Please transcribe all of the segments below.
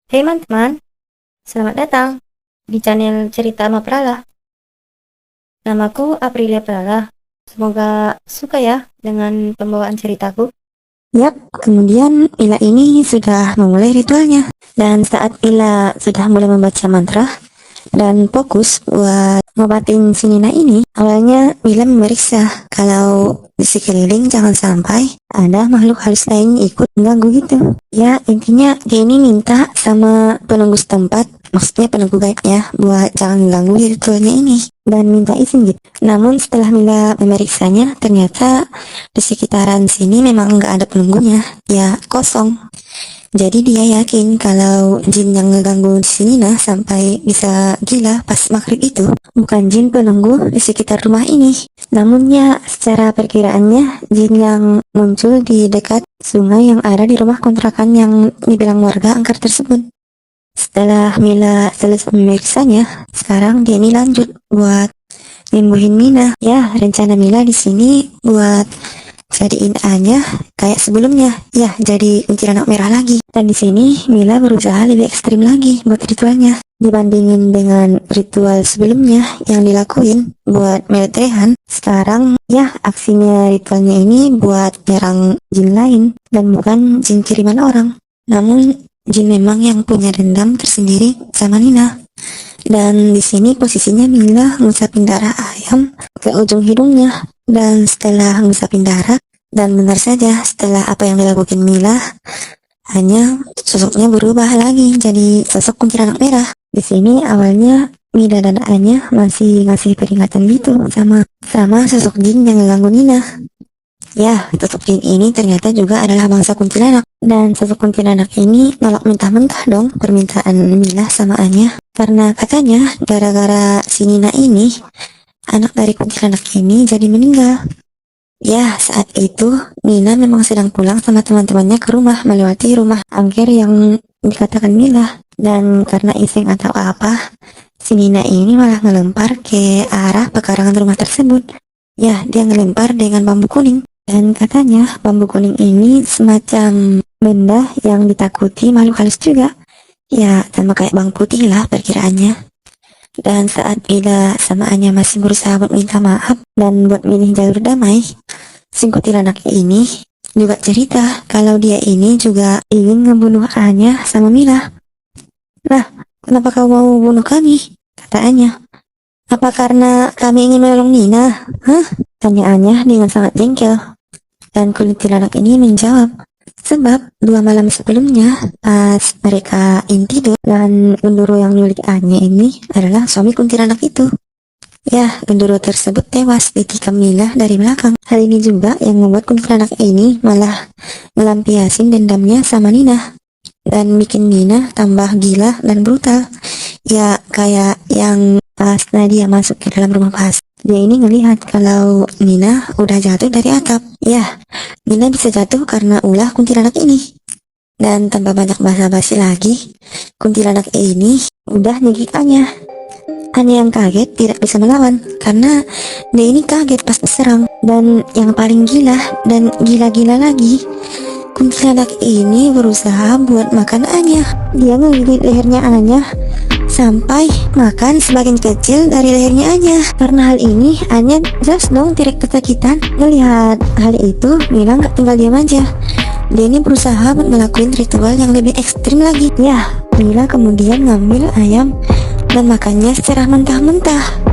Hei teman-teman, selamat datang di channel Cerita Ama Prala. Namaku Aprilia Prala. Semoga suka ya dengan pembawaan ceritaku. Yap, kemudian Ila ini sudah memulai ritualnya. Dan saat Ila sudah mulai membaca mantra dan fokus buat ngobatin si Nina ini, awalnya Ila memeriksa kalau di sekeliling jangan sampai ada makhluk halus lain ikut mengganggu gitu. Ya, intinya dia ini minta sama penunggu setempat, maksudnya penunggu gaibnya, buat jangan ganggu ritualnya ini dan minta izin gitu. Namun setelah Mila memeriksanya, ternyata di sekitaran sini memang nggak ada penunggunya, ya kosong. Jadi dia yakin kalau jin yang ngeganggu di sini nah sampai bisa gila pas maghrib itu bukan jin penunggu di sekitar rumah ini. Namun ya secara perkiraannya jin yang muncul di dekat sungai yang ada di rumah kontrakan yang dibilang warga angker tersebut. Setelah Mila selesai memeriksanya, sekarang dia ini lanjut buat nyembuhin Mina. Ya, rencana Mila di sini buat jadiin A-nya kayak sebelumnya, ya jadi kuntilanak merah lagi. Dan di sini Mila berusaha lebih ekstrim lagi buat ritualnya dibandingin dengan ritual sebelumnya yang dilakuin buat meletrehan. Sekarang ya aksinya ritualnya ini buat nyerang jin lain dan bukan jin kiriman orang, namun jin memang yang punya dendam tersendiri sama Nina. Dan di sini posisinya Mila ngusapin darah ayam ke ujung hidungnya. Dan setelah ngusapin darah, dan benar saja setelah apa yang dilakukan Mila, hanya sosoknya berubah lagi jadi sosok kuntilanak merah. Di sini awalnya Mila dan Anya masih ngasih peringatan gitu sama sosok jin yang ngeganggu Nina. Ya, sosok jin ini ternyata juga adalah bangsa kuntilanak. Dan sosok kuntilanak ini nolak mentah-mentah dong permintaan Mila sama Anya. Karena katanya gara-gara si Nina ini, anak dari kuntilanak ini jadi meninggal. Ya, saat itu Nina memang sedang pulang sama teman-temannya ke rumah melewati rumah angker yang dikatakan Mila. Dan karena iseng atau apa, si Nina ini malah ngelempar ke arah pekarangan rumah tersebut. Ya, dia ngelempar dengan bambu kuning. Dan katanya bambu kuning ini semacam benda yang ditakuti makhluk halus juga. Ya, sama kayak bang putih lah perkiraannya. Dan saat Ila sama Anya masih berusaha buat minta maaf dan buat milih jalur damai, si kuntilanak ini juga cerita kalau dia ini juga ingin ngebunuh Anya sama Mila. Nah, kenapa kau mau bunuh kami? Kata Anya. Apa karena kami ingin menolong Nina? Hah? Tanya Anya dengan sangat jengkel. Dan kuntilanak ini menjawab, sebab 2 malam sebelumnya pas mereka tidur dan Gunduro yang nyulik Anya ini adalah suami kuntilanak itu. Ya, Gunduro tersebut tewas ditikam Mila dari belakang. Hal ini juga yang membuat kuntilanak ini malah melampiasin dendamnya sama Nina dan bikin Nina tambah gila dan brutal. Ya, kayak yang pas Nadia masuk ke dalam rumah pas, dia ini ngelihat kalau Nina udah jatuh dari atap. Ya, Nina bisa jatuh karena ulah kuntilanak ini. Dan tanpa banyak basa-basi lagi, kuntilanak ini udah nyegik Anya. Anya yang kaget tidak bisa melawan karena dia ini kaget pas diserang. Dan yang paling gila dan gila-gila lagi, kuntilanak ini berusaha buat makan Anya. Dia ngegigit lehernya Anya sampai makan sebagian kecil dari lehernya Anya. Karena hal ini Anya jelas dong tidak kesakitan. Melihat hal itu, Mila gak tinggal diam aja. Dia ini berusaha buat ngelakuin ritual yang lebih ekstrim lagi. Ya, Mila kemudian ngambil ayam dan makannya secara mentah-mentah.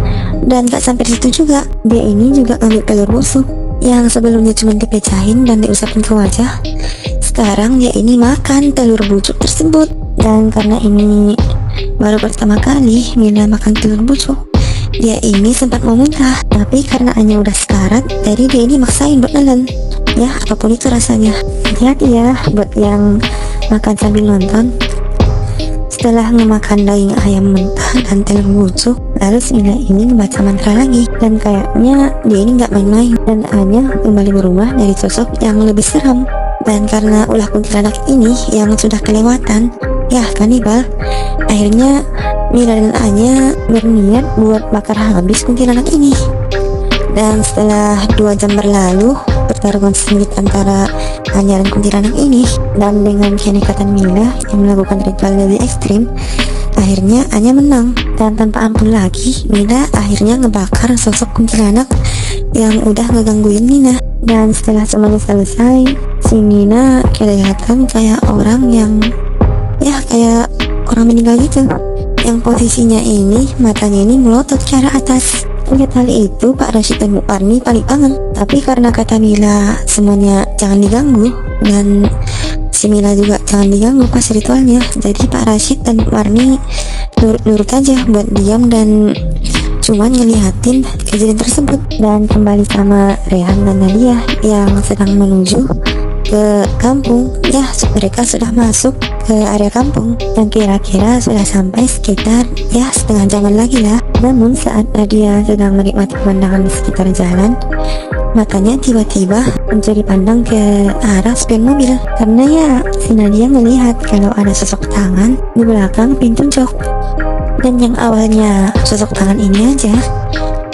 Dan gak sampai di situ juga, dia ini juga ngambil telur busuk yang sebelumnya cuma dipecahin dan diusapin ke wajah. Sekarang dia ini makan telur busuk tersebut. Dan karena ini baru pertama kali Mila makan telur busuk, dia ini sempat mau muntah. Tapi karena Anya udah sekarat, jadi dia ini maksain buat nelen. Ya, apapun itu rasanya. Hati-hati ya buat yang makan sambil nonton. Setelah memakan daging ayam mentah dan telur busuk, lalu si Mila ini membaca mantra lagi. Dan kayaknya dia ini gak main-main. Dan Anya kembali berubah dari sosok yang lebih seram. Dan karena ulah kuntilanak ini yang sudah kelewatan, ya kanibal, akhirnya Mila dan Anya berniat buat bakar habis kuntilanak ini. Dan setelah 2 jam berlalu, pertarungan sengit antara Anya dan kuntilanak ini. Dan dengan kenekatan Mila yang melakukan ritual lebih ekstrim, akhirnya Anya menang. Dan tanpa ampun lagi, Mila akhirnya ngebakar sosok kuntilanak yang udah ngegangguin Nina. Dan setelah semuanya selesai, si Nina kelihatan kayak orang yang kayak orang meninggal gitu, yang posisinya ini matanya ini melotot ke arah atas. Lihat hal itu, Pak Rashid dan Bu Parni panik banget. Tapi karena kata Mila semuanya jangan diganggu, dan si Mila juga jangan diganggu pas ritualnya, jadi Pak Rashid dan Bu Parni nurut aja buat diam dan cuman ngeliatin kejadian tersebut. Dan kembali sama Rehan dan Nadia yang sedang menuju ke kampung. Mereka sudah masuk ke area kampung dan kira-kira sudah sampai sekitar setengah jaman lagi lah. Namun saat Nadia sedang menikmati pemandangan di sekitar jalan, matanya tiba-tiba mencuri pandang ke arah spion mobil, karena si Nadia melihat kalau ada sosok tangan di belakang pintu jok. Dan yang awalnya sosok tangan ini aja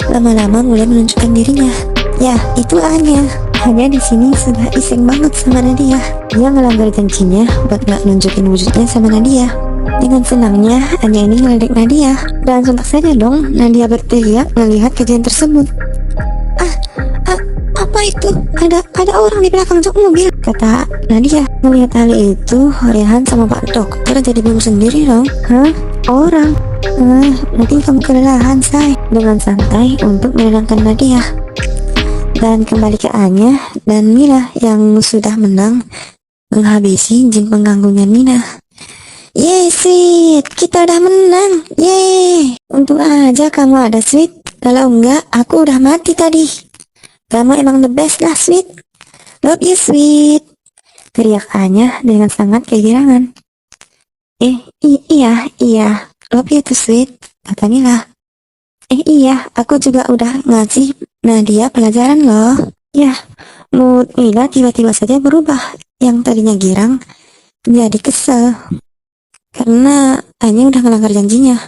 lama-lama mulai menunjukkan dirinya. Itu Anya. Hanya di sini sudah iseng banget sama Nadia. Dia melanggar janjinya buat nggak nunjukin wujudnya sama Nadia. Dengan senangnya Anya ini ngeledek Nadia, dan sontak saja dong Nadia berteriak melihat kejadian tersebut. Apa itu? Ada orang di belakang jok mobil, kata Nadia. Melihat hal itu, Rehan sama Pak Dokter jadi bingung sendiri dong. Orang? Mungkin kamu kelelahan, say. Dengan santai untuk menenangkan Nadia. Dan kembali ke Anya dan Mila yang sudah menang menghabisi jin pengganggunya Nina. Yeay, Sweet, kita udah menang. Yeay, untung aja kamu ada, Sweet. Kalau enggak, aku udah mati tadi. Kamu emang the best lah, Sweet. Love you, Sweet, teriak Anya dengan sangat kegirangan. Iya, love you too, Sweet, kata Mila. Iya, aku juga udah ngasih Nadia pelajaran loh. Mood Mila tiba-tiba saja berubah. Yang tadinya girang jadi kesel karena Anya udah melanggar janjinya.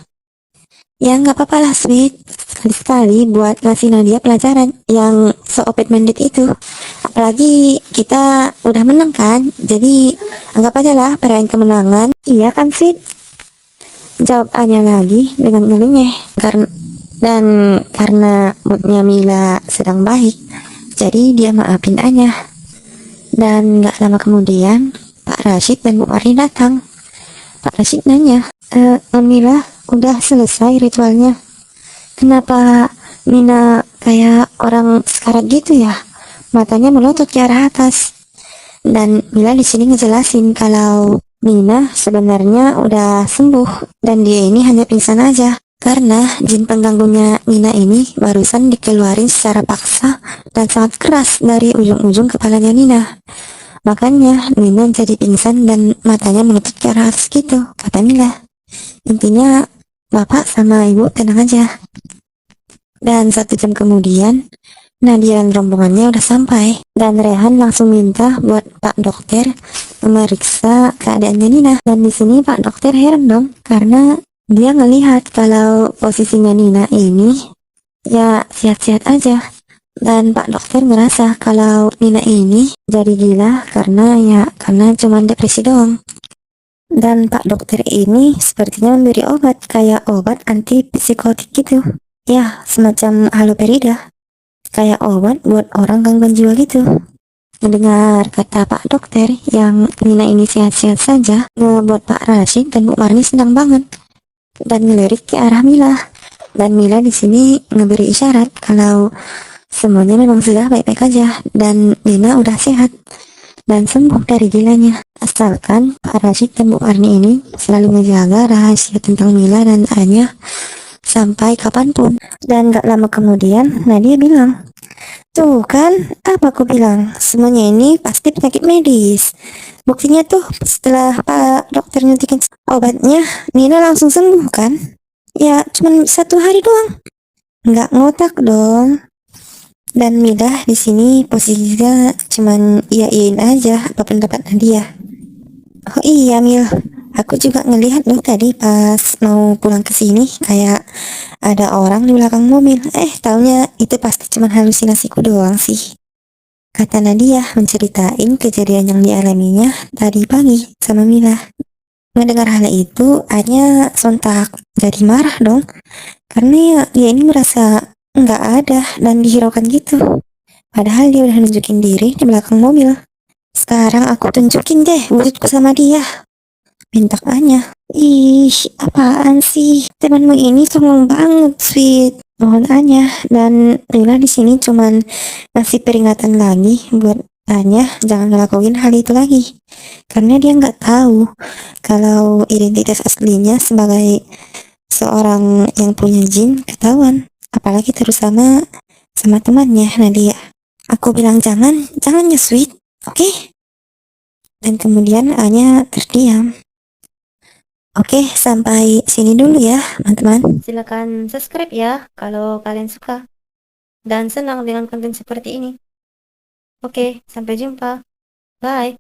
Nggak apa-apa lah, Sweet. Sekali-sekali buat ngasih Nadia pelajaran yang so open-minded itu. Apalagi kita udah menang kan, jadi anggap aja lah perayaan kemenangan. Iya kan, Sweet? Jawab Anya lagi dengan ngelunyeh. Karena moodnya Mila sedang baik, jadi dia maafin Anya. Dan gak lama kemudian Pak Rashid dan Bu Parni datang. Pak Rashid nanya, Mila, udah selesai ritualnya? Kenapa Nina kayak orang sekarat gitu ya? Matanya melotot ke arah atas. Dan Mila di sini ngejelasin kalau Nina sebenarnya udah sembuh dan dia ini hanya pingsan aja. Karena jin pengganggunya Nina ini barusan dikeluarin secara paksa dan sangat keras dari ujung-ujung kepalanya Nina. Makanya Nina jadi pingsan dan matanya menutup ke arah atas gitu, kata Mila. Intinya bapak sama ibu tenang aja. Dan 1 jam kemudian Nadia dan rombongannya udah sampai, dan Rehan langsung minta buat Pak Dokter memeriksa keadaannya Nina. Dan di sini Pak Dokter heran dong, karena dia ngelihat kalau posisinya Nina ini sehat-sehat aja. Dan Pak Dokter ngerasa kalau Nina ini jadi gila karena cuma depresi doang. Dan Pak Dokter ini sepertinya memberi obat, kayak obat antipsikotik gitu. Semacam haloperidol, kayak obat buat orang gangguan jiwa gitu. Mendengar kata Pak Dokter yang Nina ini sehat-sehat saja, ngebuat Pak Rashid dan Bu Parni senang banget dan ngelirik ke arah Mila. Dan Mila di sini ngeberi isyarat kalau semuanya memang sudah baik-baik aja dan Nina udah sehat dan sembuh dari gilanya. Asalkan Pak Rashid dan Bu Parni ini selalu ngejaga rahasia tentang Mila dan Anya sampai kapanpun. Dan gak lama kemudian Nadia bilang, tuh kan, apa aku bilang, semuanya ini pasti penyakit medis. Buktinya tuh setelah Pak Dokter nyuntikin obatnya, Nina langsung sembuh kan? Cuman 1 hari doang. Nggak ngotak dong. Dan Mila di sini posisinya cuman iyain aja apa pendapat Nadia. Oh iya, Mil, aku juga ngelihat loh tadi pas mau pulang ke sini kayak ada orang di belakang mobil. Taunya itu pasti cuma halusinasiku doang sih. kata Nadia menceritain kejadian yang dialaminya tadi pagi sama Mila. Mendengar hal itu, Anya sontak jadi marah dong, karena ya dia ini merasa nggak ada dan dihiraukan gitu. Padahal dia udah nunjukin diri di belakang mobil. Sekarang aku tunjukin deh wujudku sama dia, bentak Anya. Ih, apaan sih? Temanmu ini songong banget, Sweet. Mohon Anya, dan Lila di sini cuman ngasih peringatan lagi buat Anya jangan ngelakuin hal itu lagi. Karena dia nggak tahu kalau identitas aslinya sebagai seorang yang punya jin ketahuan. Apalagi terus sama temannya Nadia. Aku bilang jangan ya Sweet, oke? Dan kemudian Anya terdiam. Oke, sampai sini dulu ya, teman-teman. Silakan subscribe ya kalau kalian suka dan senang dengan konten seperti ini. Oke, sampai jumpa. Bye.